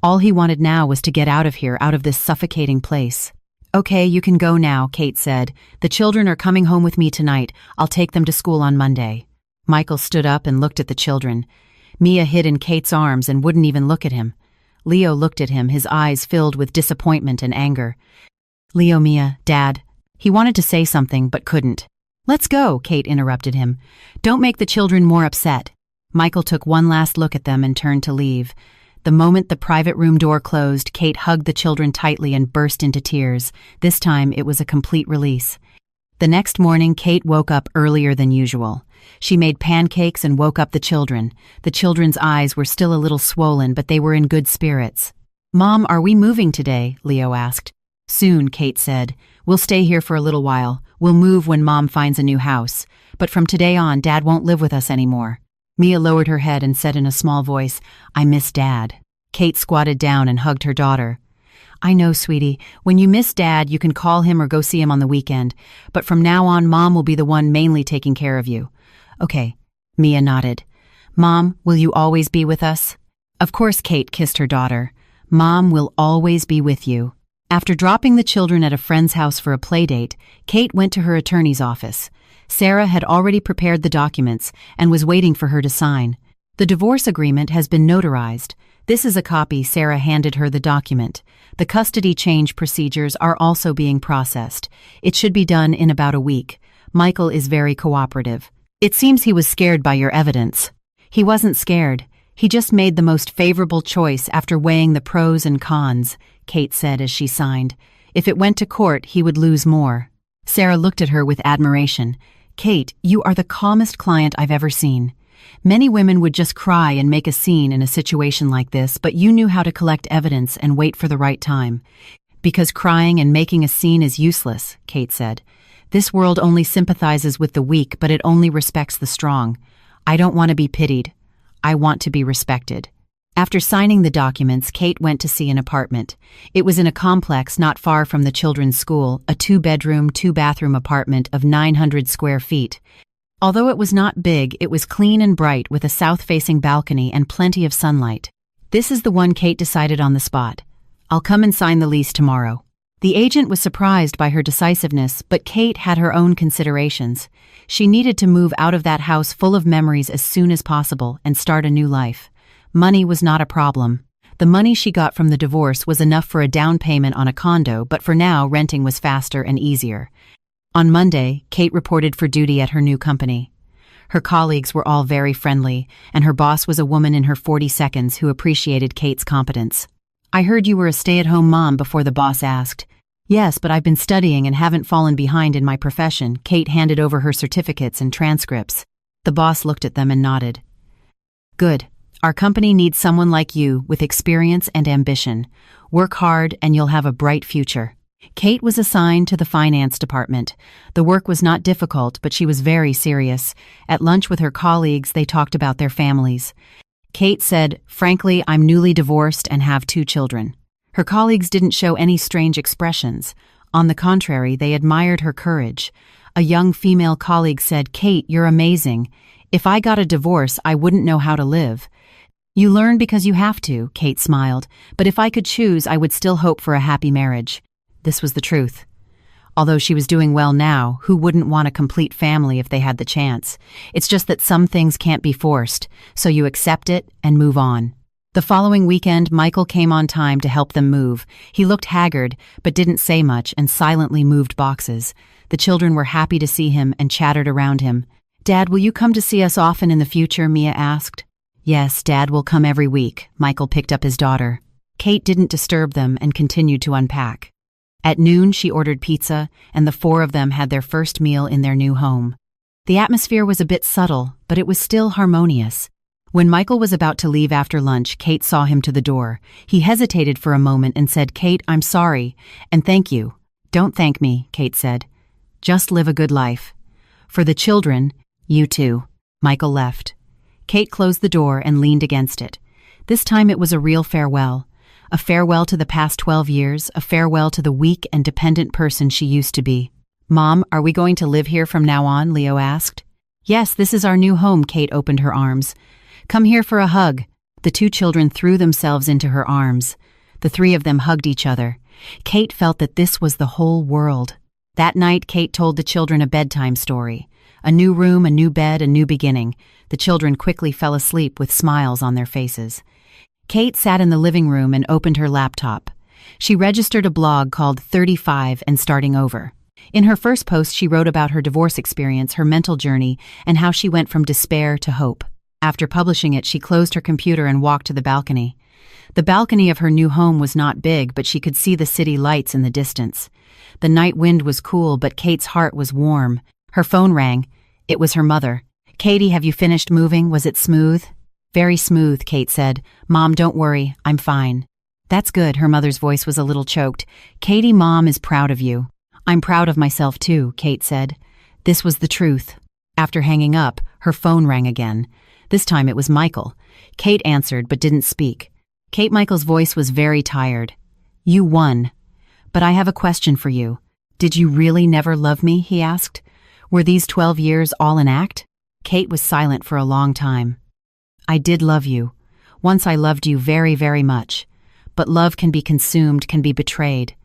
[SPEAKER 1] All he wanted now was to get out of here, out of this suffocating place. "Okay, you can go now," Kate said. "The children are coming home with me tonight. I'll take them to school on Monday." Michael stood up and looked at the children. Mia hid in Kate's arms and wouldn't even look at him. Leo looked at him, his eyes filled with disappointment and anger. "Leo, Mia, Dad." He wanted to say something, but couldn't. "Let's go," Kate interrupted him. "Don't make the children more upset." Michael took one last look at them and turned to leave. The moment the private room door closed, Kate hugged the children tightly and burst into tears. This time, it was a complete release. The next morning, Kate woke up earlier than usual. She made pancakes and woke up the children. The children's eyes were still a little swollen, but they were in good spirits. "Mom, are we moving today?" Leo asked. "Soon," Kate said. "We'll stay here for a little while. We'll move when Mom finds a new house. But from today on, Dad won't live with us anymore." Mia lowered her head and said in a small voice, "I miss Dad." Kate squatted down and hugged her daughter. "I know, sweetie. When you miss Dad, you can call him or go see him on the weekend. But from now on, Mom will be the one mainly taking care of you." "Okay." Mia nodded. "Mom, will you always be with us?" Of course, Kate kissed her daughter. "Mom will always be with you." After dropping the children at a friend's house for a play date, Kate went to her attorney's office. Sarah had already prepared the documents and was waiting for her to sign. "The divorce agreement has been notarized. This is a copy." Sarah handed her the document. "The custody change procedures are also being processed. It should be done in about a week. Michael is very cooperative. It seems he was scared by your evidence." "He wasn't scared. He just made the most favorable choice after weighing the pros and cons," Kate said as she signed. "If it went to court, he would lose more." Sarah looked at her with admiration. "Kate, you are the calmest client I've ever seen. Many women would just cry and make a scene in a situation like this, but you knew how to collect evidence and wait for the right time." "Because crying and making a scene is useless," Kate said. "This world only sympathizes with the weak, but it only respects the strong. I don't want to be pitied. I want to be respected." After signing the documents, Kate went to see an apartment. It was in a complex not far from the children's school, a 2-bedroom, 2-bathroom apartment of 900 square feet. Although it was not big, it was clean and bright with a south-facing balcony and plenty of sunlight. "This is the one," Kate decided on the spot. "I'll come and sign the lease tomorrow." The agent was surprised by her decisiveness, but Kate had her own considerations. She needed to move out of that house full of memories as soon as possible and start a new life. Money was not a problem. The money she got from the divorce was enough for a down payment on a condo, but for now, renting was faster and easier. On Monday, Kate reported for duty at her new company. Her colleagues were all very friendly, and her boss was a woman in her 40s who appreciated Kate's competence. "I heard you were a stay-at-home mom," before the boss asked. "Yes, but I've been studying and haven't fallen behind in my profession." Kate handed over her certificates and transcripts. The boss looked at them and nodded. "Good. Our company needs someone like you with experience and ambition. Work hard and you'll have a bright future." Kate was assigned to the finance department. The work was not difficult, but she was very serious. At lunch with her colleagues, they talked about their families. Kate said, "Frankly, I'm newly divorced and have 2 children." Her colleagues didn't show any strange expressions. On the contrary, they admired her courage. A young female colleague said, "Kate, you're amazing. If I got a divorce, I wouldn't know how to live." "You learn because you have to," Kate smiled, "but if I could choose, I would still hope for a happy marriage." This was the truth. Although she was doing well now, who wouldn't want a complete family if they had the chance? It's just that some things can't be forced, so you accept it and move on. The following weekend, Michael came on time to help them move. He looked haggard, but didn't say much and silently moved boxes. The children were happy to see him and chattered around him. "Dad, will you come to see us often in the future?" Mia asked. "Yes, Dad will come every week." Michael picked up his daughter. Kate didn't disturb them and continued to unpack. At noon, she ordered pizza, and the 4 of them had their first meal in their new home. The atmosphere was a bit subtle, but it was still harmonious. When Michael was about to leave after lunch, Kate saw him to the door. He hesitated for a moment and said, "Kate, I'm sorry, and thank you." "Don't thank me," Kate said. "Just live a good life. For the children, you too." Michael left. Kate closed the door and leaned against it. This time it was a real farewell. A farewell to the past 12 years, a farewell to the weak and dependent person she used to be. "Mom, are we going to live here from now on?" Leo asked. "Yes, this is our new home." Kate opened her arms. "Come here for a hug." The 2 children threw themselves into her arms. The 3 of them hugged each other. Kate felt that this was the whole world. That night, Kate told the children a bedtime story. A new room, a new bed, a new beginning. The children quickly fell asleep with smiles on their faces. Kate sat in the living room and opened her laptop. She registered a blog called 35 and Starting Over. In her first post, she wrote about her divorce experience, her mental journey, and how she went from despair to hope. After publishing it, she closed her computer and walked to the balcony. The balcony of her new home was not big, but she could see the city lights in the distance. The night wind was cool, but Kate's heart was warm. Her phone rang. It was her mother. "Katie, have you finished moving? Was it smooth?" "Very smooth," Kate said. "Mom, don't worry, I'm fine." "That's good." Her mother's voice was a little choked. "Katie, Mom is proud of you." "I'm proud of myself too," Kate said. This was the truth. After hanging up, her phone rang again. This time it was Michael. Kate answered but didn't speak. Michael's voice was very tired. "You won. But I have a question for you. Did you really never love me?" he asked. "Were these 12 years all an act?" Kate was silent for a long time. "I did love you. Once I loved you very, very much. But love can be consumed, can be betrayed.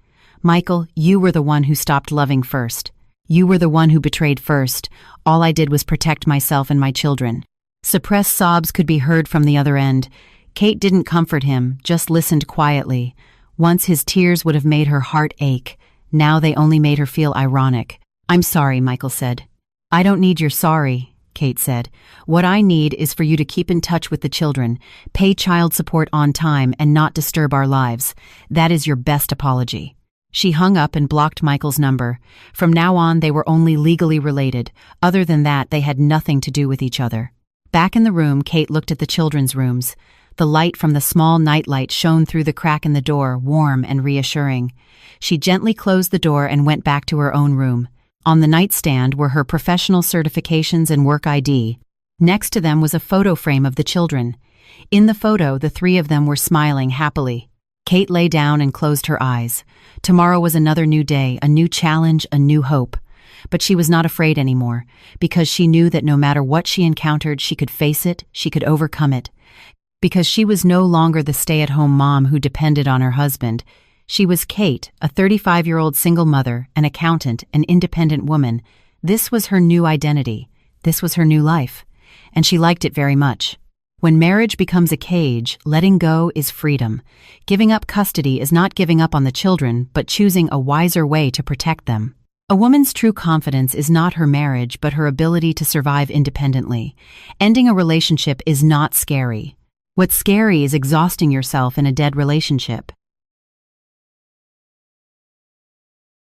[SPEAKER 1] Michael, you were the one who stopped loving first. You were the one who betrayed first. All I did was protect myself and my children." Suppressed sobs could be heard from the other end. Kate didn't comfort him, just listened quietly. Once his tears would have made her heart ache. Now they only made her feel ironic. "I'm sorry," Michael said. "I don't need your sorry," Kate said. "What I need is for you to keep in touch with the children, pay child support on time, and not disturb our lives. That is your best apology." She hung up and blocked Michael's number. From now on, they were only legally related. Other than that, they had nothing to do with each other. Back in the room, Kate looked at the children's rooms. The light from the small nightlight shone through the crack in the door, warm and reassuring. She gently closed the door and went back to her own room. On the nightstand were her professional certifications and work ID. Next to them was a photo frame of the children. In the photo, the 3 of them were smiling happily. Kate lay down and closed her eyes. Tomorrow was another new day, a new challenge, a new hope. But she was not afraid anymore, because she knew that no matter what she encountered, she could face it, she could overcome it. Because she was no longer the stay-at-home mom who depended on her husband. She was Kate, a 35-year-old single mother, an accountant, an independent woman. This was her new identity. This was her new life. And she liked it very much. When marriage becomes a cage, letting go is freedom. Giving up custody is not giving up on the children, but choosing a wiser way to protect them. A woman's true confidence is not her marriage, but her ability to survive independently. Ending a relationship is not scary. What's scary is exhausting yourself in a dead relationship.